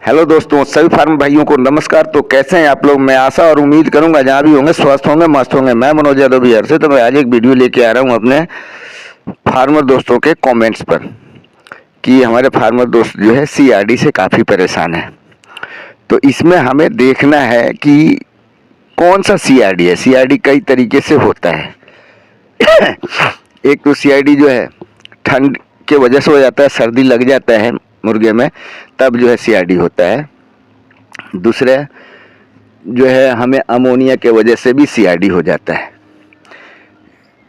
Hello दोस्तों, सभी farm भाइयों को नमस्कार। तो कैसे हैं आप लोग? मैं आशा और उम्मीद करूंगा जहां भी होंगे स्वस्थ होंगे, मस्त होंगे। मैं मनोज यादव बिहार से। तो मैं आज एक वीडियो लेके आ रहा हूं अपने फार्मर दोस्तों के कमेंट्स पर कि हमारे फार्मर दोस्त जो है सीआरडी से काफ़ी परेशान है। तो इसमें हमें देखना है कि कौन सा सीआरडी है। सीआरडी कई तरीके से होता है। एक तो सीआरडी जो है ठंड के वजह से हो जाता है, सर्दी लग जाता है मुर्गे में, तब जो है सीआरडी होता है। दूसरा जो है हमें अमोनिया के वजह से भी सीआरडी हो जाता है।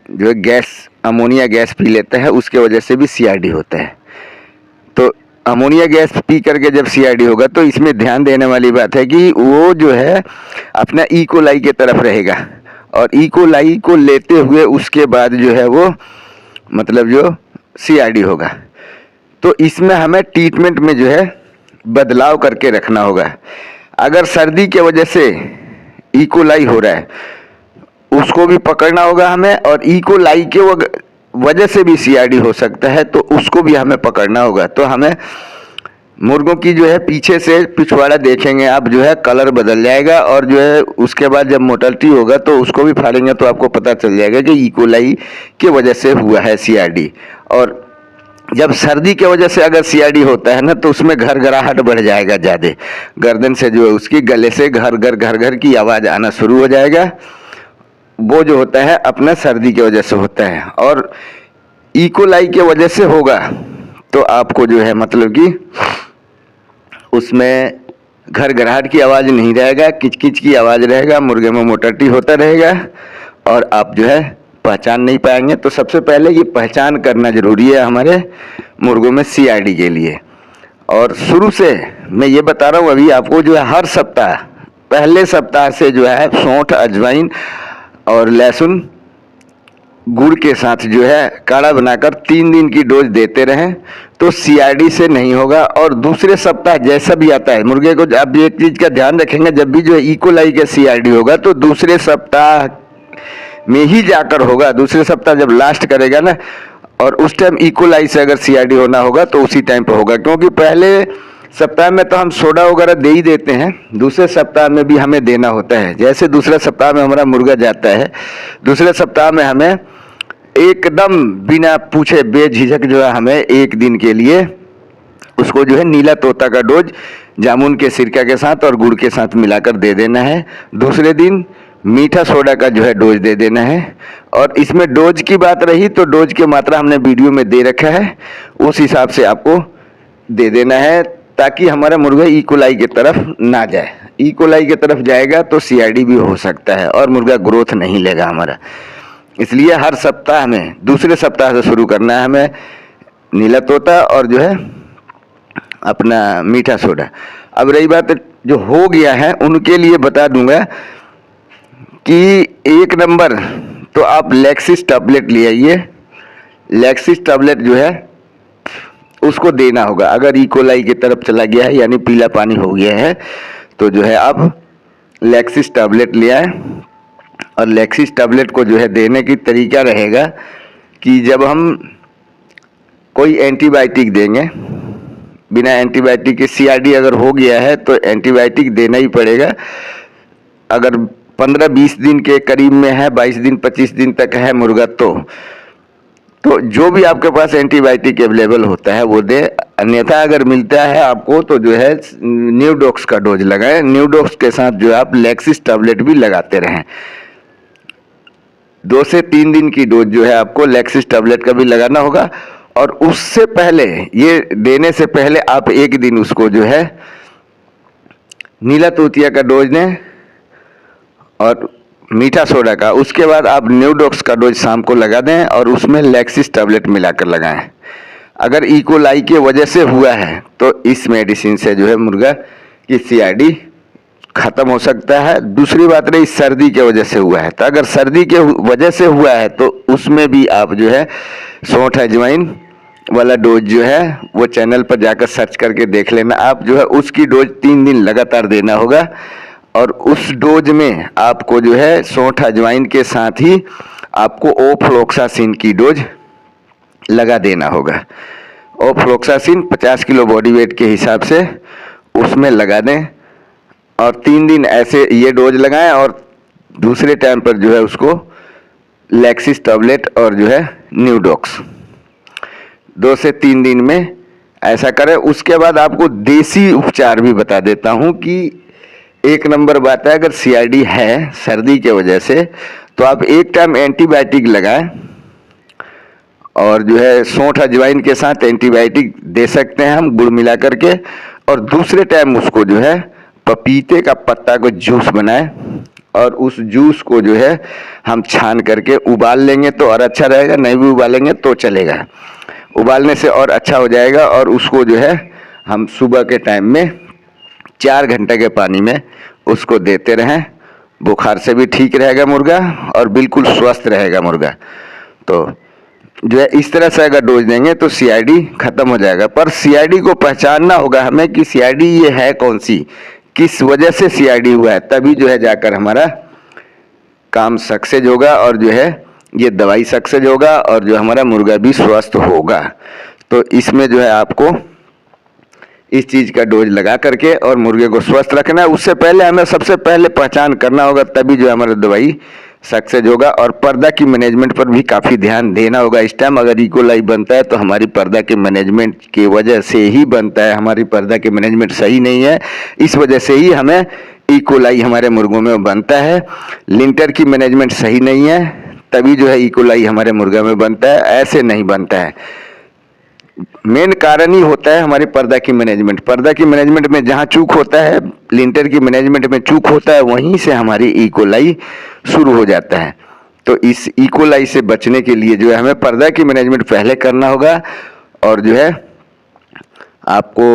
जो है गैस, अमोनिया गैस पी लेता है, उसके वजह से भी सीआरडी होता है। तो अमोनिया गैस पी करके जब सीआरडी होगा तो इसमें ध्यान देने वाली बात है कि वो जो है अपना इकोलाई के तरफ रहेगा, और इकोलाई को लेते हुए उसके बाद जो है वो मतलब जो सीआरडी होगा। तो इसमें हमें ट्रीटमेंट में जो है बदलाव करके रखना होगा। अगर सर्दी के वजह से इकोलाई हो रहा है उसको भी पकड़ना होगा हमें, और इकोलाई के वजह से भी सीआरडी हो सकता है तो उसको भी हमें पकड़ना होगा। तो हमें मुर्गों की जो है पीछे से पिछवाड़ा देखेंगे आप, जो है कलर बदल जाएगा, और जो है उसके बाद जब मोर्टेलिटी होगा तो उसको भी फाड़ेंगे तो आपको पता चल जाएगा कि इकोलाई के वजह से हुआ है सीआरडी। और जब सर्दी के वजह से अगर सीआरडी होता है ना तो उसमें घरघराहट बढ़ जाएगा ज़्यादा, गर्दन से जो है उसकी गले से घर घर की आवाज़ आना शुरू हो जाएगा। वो जो होता है अपना सर्दी की वजह से होता है। और इकोलाई के वजह से होगा तो आपको जो है मतलब कि उसमें घरघराहट की आवाज़ नहीं रहेगा, किचकिच की आवाज़ रहेगा, मुर्गे में मोटाटी होता रहेगा और आप जो है पहचान नहीं पाएंगे। तो सबसे पहले ये पहचान करना ज़रूरी है हमारे मुर्गों में सीआरडी के लिए। और शुरू से मैं ये बता रहा हूँ अभी आपको, जो है हर सप्ताह, पहले सप्ताह से जो है सौंठ, अजवाइन और लहसुन गुड़ के साथ जो है काढ़ा बनाकर 3 दिन की डोज देते रहें तो सीआरडी से नहीं होगा। और दूसरे सप्ताह जैसा भी आता है मुर्गे को, आप एक चीज़ का ध्यान रखेंगे, जब भी जो है इकोलाई का सीआरडी होगा तो दूसरे सप्ताह में ही जाकर होगा। दूसरे सप्ताह जब लास्ट करेगा ना, और उस टाइम इकोलाई से अगर सीआरडी होना होगा तो उसी टाइम पर होगा। क्योंकि पहले सप्ताह में तो हम सोडा वगैरह दे ही देते हैं, दूसरे सप्ताह में भी हमें देना होता है। जैसे दूसरे सप्ताह में हमारा मुर्गा जाता है, दूसरे सप्ताह में हमें एकदम बिना पूछे बेझिझक जो है हमें 1 दिन के लिए उसको जो है नीला तोता का डोज जामुन के सिरका के साथ और गुड़ के साथ मिलाकर दे देना है। दूसरे दिन मीठा सोडा का जो है डोज दे देना है। और इसमें डोज की बात रही तो डोज की मात्रा हमने वीडियो में दे रखा है, उस हिसाब से आपको दे देना है ताकि हमारा मुर्गा इकोलाई की तरफ ना जाए। इकोलाई की तरफ जाएगा तो सीआरडी भी हो सकता है और मुर्गा ग्रोथ नहीं लेगा हमारा। इसलिए हर सप्ताह में दूसरे सप्ताह से शुरू करना है हमें नीला तोता और जो है अपना मीठा सोडा। अब रही बात जो हो गया है उनके लिए बता दूंगा कि 1 नंबर तो आप लैक्सिस टैबलेट ले आइए। लैक्सिस टैबलेट जो है उसको देना होगा। अगर इकोलाई की तरफ चला गया है यानी पीला पानी हो गया है तो जो है आप लैक्सिस टैबलेट ले आए। और लैक्सिस टैबलेट को जो है देने की तरीका रहेगा कि जब हम कोई एंटीबायोटिक देंगे, बिना एंटीबायोटिक के सीआरडी अगर हो गया है तो एंटीबायोटिक देना ही पड़ेगा। अगर 15-20 दिन के करीब में है, 22 दिन 25 दिन तक है मुर्गा, तो जो भी आपके पास एंटीबायोटिक अवेलेबल होता है वो दे। अन्यथा अगर मिलता है आपको तो जो है न्यूडोक्स का डोज लगाएं। न्यूडोक्स के साथ जो है आप लैक्सिस टैबलेट भी लगाते रहें। 2 से 3 दिन की डोज जो है आपको लैक्सिस टैबलेट का भी लगाना होगा। और उससे पहले, ये देने से पहले आप 1 दिन उसको जो है नीला तोतिया का डोज दें और मीठा सोडा का। उसके बाद आप न्यूडोक्स का डोज शाम को लगा दें और उसमें लैक्सिस टैबलेट मिलाकर लगाएं। अगर इकोलाई के वजह से हुआ है तो इस मेडिसिन से जो है मुर्गा की सीआरडी ख़त्म हो सकता है। दूसरी बात रही सर्दी के वजह से हुआ है, तो अगर सर्दी के वजह से हुआ है तो उसमें भी आप जो है सौंठ अजवाइन वाला डोज जो है वो चैनल पर जाकर सर्च करके देख लेना। आप जो है उसकी डोज 3 दिन लगातार देना होगा। और उस डोज में आपको जो है सौंठ अजवाइन के साथ ही आपको ओफ्लोक्सासिन की डोज लगा देना होगा। ओफ्लोक्सासिन 50 किलो बॉडी वेट के हिसाब से उसमें लगा दें और 3 दिन ऐसे ये डोज लगाएं और दूसरे टाइम पर जो है उसको लैक्सिस टैबलेट और जो है न्यूडॉक्स 2 से 3 दिन में ऐसा करें। उसके बाद आपको देसी उपचार भी बता देता हूँ कि एक नंबर बात है, अगर CRD है सर्दी के वजह से तो आप एक टाइम एंटीबायोटिक लगाएं और जो है सौंठ अजवाइन के साथ एंटीबायोटिक दे सकते हैं हम गुड़ मिला करके, और दूसरे टाइम उसको जो है पपीते का पत्ता को जूस बनाएं और उस जूस को जो है हम छान करके उबाल लेंगे तो और अच्छा रहेगा, नहीं भी उबालेंगे तो चलेगा, उबालने से और अच्छा हो जाएगा। और उसको जो है हम सुबह के टाइम में 4 घंटे के पानी में उसको देते रहें, बुखार से भी ठीक रहेगा मुर्गा और बिल्कुल स्वस्थ रहेगा मुर्गा। तो जो है इस तरह से अगर डोज देंगे तो CRD खत्म हो जाएगा। पर CRD को पहचानना होगा हमें कि CRD ये है कौन सी, किस वजह से CRD हुआ है, तभी जो है जाकर हमारा काम सक्सेस होगा और जो है ये दवाई सक्सेस होगा और जो हमारा मुर्गा भी स्वस्थ होगा। तो इसमें जो है आपको इस चीज़ का डोज लगा करके और मुर्गे को स्वस्थ रखना है। उससे पहले हमें सबसे पहले पहचान करना होगा, तभी जो है हमारा दवाई सक्सेस होगा। और पर्दा की मैनेजमेंट पर भी काफ़ी ध्यान देना होगा इस टाइम। अगर इकोलाई बनता है तो हमारी पर्दा के मैनेजमेंट की वजह से ही बनता है, हमारी पर्दा की मैनेजमेंट सही नहीं है, इस वजह से ही हमें इकोलाई हमारे मुर्गों में बनता है। लिंटर की मैनेजमेंट सही नहीं है, तभी जो है इकोलाई हमारे मुर्गा में बनता है, ऐसे नहीं बनता है। मेन कारण ही होता है हमारी पर्दा की मैनेजमेंट। पर्दा की मैनेजमेंट में जहाँ चूक होता है, लिंटर की मैनेजमेंट में चूक होता है, वहीं से हमारी इकोलाई शुरू हो जाता है। तो इस इकोलाई से बचने के लिए जो है हमें पर्दा की मैनेजमेंट पहले करना होगा और जो है आपको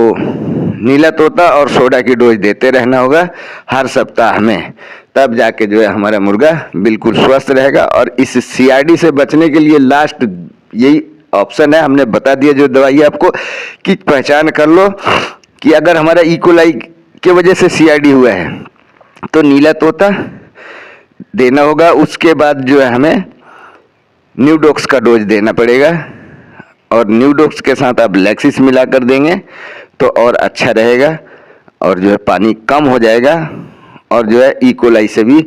नीला तोता और सोडा की डोज देते रहना होगा हर सप्ताह में, तब जाके जो है हमारा मुर्गा बिल्कुल स्वस्थ रहेगा। और इस CRD से बचने के लिए लास्ट यही ऑप्शन है, हमने बता दिया जो दवाई आपको, कि पहचान कर लो कि अगर हमारा इकोलाई के वजह से CRD हुआ है तो नीला तोता देना होगा। उसके बाद जो है हमें न्यूडॉक्स का डोज देना पड़ेगा और न्यूडॉक्स के साथ आप लैक्सिस मिलाकर देंगे तो और अच्छा रहेगा और जो है पानी कम हो जाएगा और जो है इकोलाई से भी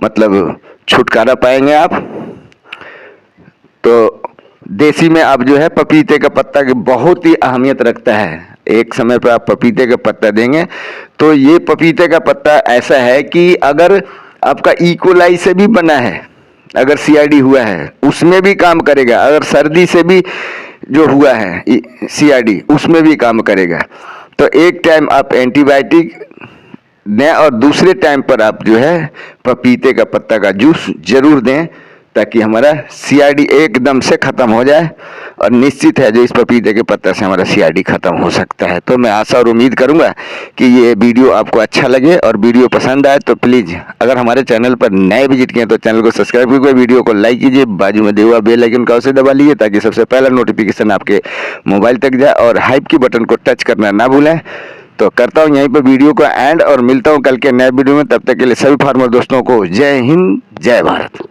मतलब छुटकारा पाएंगे आप। तो देसी में आप जो है पपीते का पत्ता की बहुत ही अहमियत रखता है। एक समय पर आप पपीते का पत्ता देंगे तो ये पपीते का पत्ता ऐसा है कि अगर आपका इकोलाई से भी बना है, अगर CRD हुआ है उसमें भी काम करेगा, अगर सर्दी से भी जो हुआ है CRD उसमें भी काम करेगा। तो एक टाइम आप एंटीबायोटिक दें और दूसरे टाइम पर आप जो है पपीते का पत्ता का जूस जरूर दें, ताकि हमारा CRD एकदम से ख़त्म हो जाए। और निश्चित है जो इस पपीते के पत्ता से हमारा CRD ख़त्म हो सकता है। तो मैं आशा और उम्मीद करूंगा कि ये वीडियो आपको अच्छा लगे और वीडियो पसंद आए तो प्लीज़ अगर हमारे चैनल पर नए विजिट किए तो चैनल को सब्सक्राइब कीजिए, वीडियो को लाइक कीजिए, बाजू में दिया हुआ बेल आइकन का उसे दबा लीजिए ताकि सबसे पहला नोटिफिकेशन आपके मोबाइल तक जाए, और हाइप की बटन को टच करना ना भूलें। तो करता हूँ यहीं पर वीडियो को एंड और मिलता हूँ कल के नए वीडियो में। तब तक के लिए सभी फार्मर दोस्तों को जय हिंद, जय भारत।